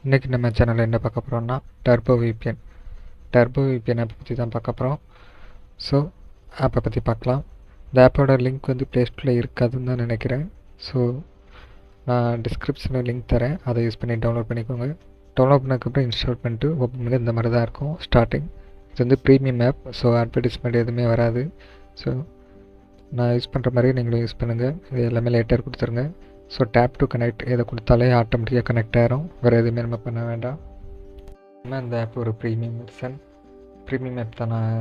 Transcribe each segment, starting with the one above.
இன்றைக்கி நம்ம சேனலில் என்ன பார்க்க போகிறோம்னா டர்போ விபிஎன் ஆப்பை பற்றி தான் பார்க்க போகிறோம். ஸோ ஆப்பை பற்றி பார்க்கலாம். இந்த ஆப்போட லிங்க் வந்து ப்ளே ஸ்டோரில் இருக்காதுன்னு தான் நினைக்கிறேன். ஸோ நான் டிஸ்கிரிப்ஷனில் லிங்க் தரேன், அதை யூஸ் பண்ணி டவுன்லோட் பண்ணிக்கோங்க. டவுன்லோட் பண்ணதுக்கப்புறம் இன்ஸ்டால் பண்ணிட்டு ஓப்பன் பண்ணி இந்த மாதிரி தான் இருக்கும் ஸ்டார்டிங். இது வந்து ப்ரீமியம் ஆப், ஸோ அட்வர்டைஸ்மெண்ட் எதுவுமே வராது. ஸோ நான் யூஸ் பண்ணுற மாதிரி நீங்களும் யூஸ் பண்ணுங்கள். இது எல்லாமே லேட்டர் கொடுத்துருங்க. ஸோ டேப் டு கனெக்ட் இதை கொடுத்தாலே ஆட்டோமேட்டிக்காக கனெக்ட் ஆகிரும், வேறு எதுவுமே நம்ம பண்ண வேண்டாம். இந்த ஆப் ஒரு ப்ரீமியம் ஆப் தான் நான்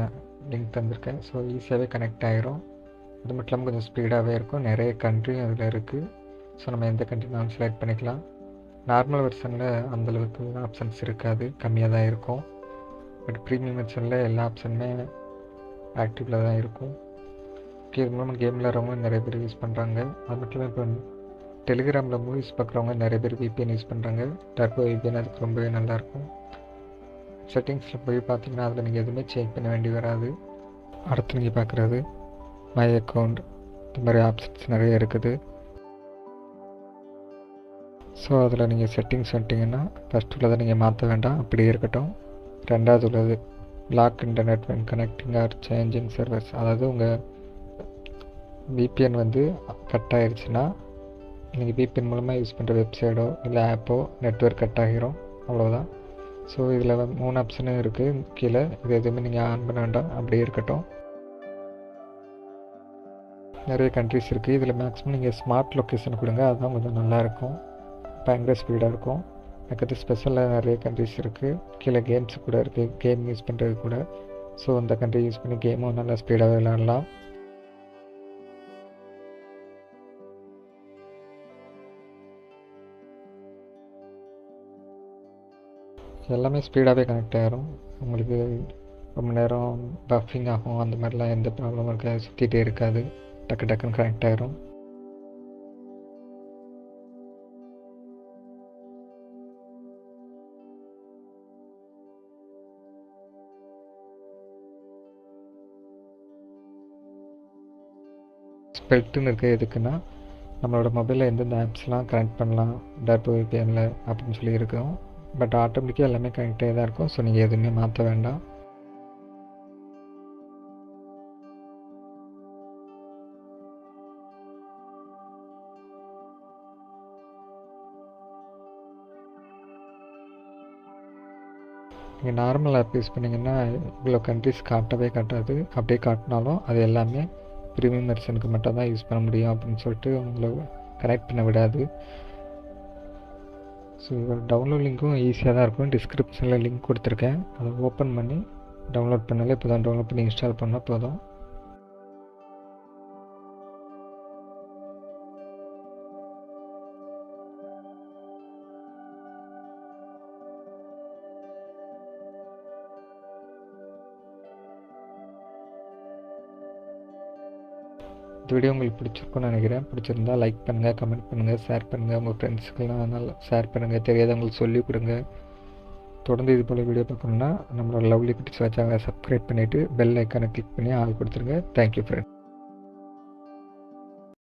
லிங்க் தந்திருக்கேன். ஸோ ஈஸியாகவே கனெக்ட் ஆகிரும். அது மட்டும் இல்லாமல் கொஞ்சம் ஸ்பீடாகவே இருக்கும். நிறைய கண்ட்ரியும் அதில் இருக்குது. ஸோ நம்ம எந்த கண்ட்ரினாலும் செலக்ட் பண்ணிக்கலாம். நார்மல் வெர்ஷனில் அந்தளவுக்கு ஆப்ஷன்ஸ் இருக்காது, கம்மியாக தான் இருக்கும். பட் ப்ரீமியம் வெர்ஷனில் எல்லா ஆப்ஷனுமே ஆக்டிவில் தான் இருக்கும். இது மூலமாக கேம் விளையாடுறவங்க நிறைய பேர் யூஸ் பண்ணுறாங்க. அது மட்டும் இல்லாமல் இப்போ டெலிகிராமில் மூவிஸ் பார்க்குறவங்க நிறைய பேர் விபிஎன் யூஸ் பண்ணுறாங்க. டர்போ விபிஎன் அதுக்கு ரொம்பவே நல்லாயிருக்கும். செட்டிங்ஸில் போய் பார்த்தீங்கன்னா அதில் நீங்கள் எதுவுமே சேஞ்ச் பண்ண வேண்டி வராது. அடுத்து நீங்கள் பார்க்குறது மை அக்கௌண்ட், இந்த மாதிரி ஆப்ஷன்ஸ் நிறைய இருக்குது. ஸோ அதில் நீங்கள் செட்டிங்ஸ் வந்துட்டிங்கன்னா ஃபஸ்ட் உள்ளதை நீங்கள் மாற்ற வேண்டாம், அப்படியே இருக்கட்டும். ரெண்டாவது உள்ளது lock internet when connecting or changing servers, அதாவது உங்கள் விபிஎன் வந்து கட் ஆகிடுச்சுன்னா நீங்கள் விபிஎன் மூலமாக யூஸ் பண்ணுற வெப்சைட்டோ இல்லை ஆப்போ நெட்வொர்க் கட் ஆகிரும், அவ்வளோதான். ஸோ இதில் 3 ஆப்ஷனும் இருக்குது கீழே. இது எதுவுமே நீங்கள் ஆன் பண்ண வேண்டாம், அப்படியே இருக்கட்டும். நிறைய கண்ட்ரிஸ் இருக்குது. இதில் மேக்ஸிமம் நீங்கள் ஸ்மார்ட் லொக்கேஷன் கொடுங்க, அதுதான் கொஞ்சம் நல்லாயிருக்கும், பயங்கர ஸ்பீடாக இருக்கும். அதுக்கடுத்து ஸ்பெஷலாக நிறைய கண்ட்ரிஸ் இருக்குது. கீழே கேம்ஸ் கூட இருக்குது, கேம் யூஸ் பண்ணுறது கூட. ஸோ அந்த கண்ட்ரி யூஸ் பண்ணி கேமும் நல்லா ஸ்பீடாக விளையாடலாம். எல்லாமே ஸ்பீடாகவே கனெக்ட் ஆகிரும். உங்களுக்கு ரொம்ப நேரம் பஃபிங் ஆகும், அந்த மாதிரிலாம் எந்த ப்ராப்ளமும் இருக்காது, சுற்றிகிட்டே இருக்காது, டக்குன்னு கனெக்ட் ஆகிரும். ஸ்பெல்ட்டுன்னு இருக்குது. எதுக்குன்னா நம்மளோட மொபைலில் எந்தெந்த ஆப்ஸ்லாம் கனெக்ட் பண்ணலாம் டர்போ விபிஎனில் அப்படின்னு சொல்லி இருக்கும். பட் ஆட்டோமேட்டிக்காக எல்லாமே கனெக்ட் ஆகி தான் இருக்கும். ஸோ நீங்கள் எதுவுமே மாற்ற வேண்டாம். நீங்கள் நார்மல் ஆப் யூஸ் பண்ணிங்கன்னா இவ்வளோ கண்ட்ரிஸ் காட்டவே காட்டாது. அப்படியே காட்டினாலும் அது எல்லாமே ப்ரீமியம் வெர்ஷனுக்கு மட்டும் தான் யூஸ் பண்ண முடியும் அப்படின்னு சொல்லிட்டு உங்களை கனெக்ட் பண்ண விடாது. ஸோ டவுன்லோட் லிங்க்கும் ஈஸியாக தான் இருக்கும். டிஸ்கிரிப்ஷனில் லிங்க் கொடுத்துருக்கேன், அதை ஓப்பன் பண்ணி டவுன்லோட் பண்ணாலே இப்போ தான் டவுன்லோட் பண்ணி இன்ஸ்டால் பண்ணால் போதும். இந்த வீடியோ உங்களுக்கு பிடிச்சிருக்குன்னு நினைக்கிறேன். பிடிச்சிருந்தா லைக் பண்ணுங்கள், கமெண்ட் பண்ணுங்கள், ஷேர் பண்ணுங்கள். உங்கள் ஃப்ரெண்ட்ஸுக்கெல்லாம் நல்லா ஷேர் பண்ணுங்கள், தெரியாதவங்களுக்கு சொல்லிக் கொடுங்க. தொடர்ந்து இது போல் வீடியோ பார்க்கணுன்னா நம்மளோட லவ்லி குட்டிஸ் சேனலை சப்ஸ்கிரைப் பண்ணிவிட்டு பெல் ஐக்கானை கிளிக் பண்ணி ஆள் கொடுத்துருங்க. Thank you friend.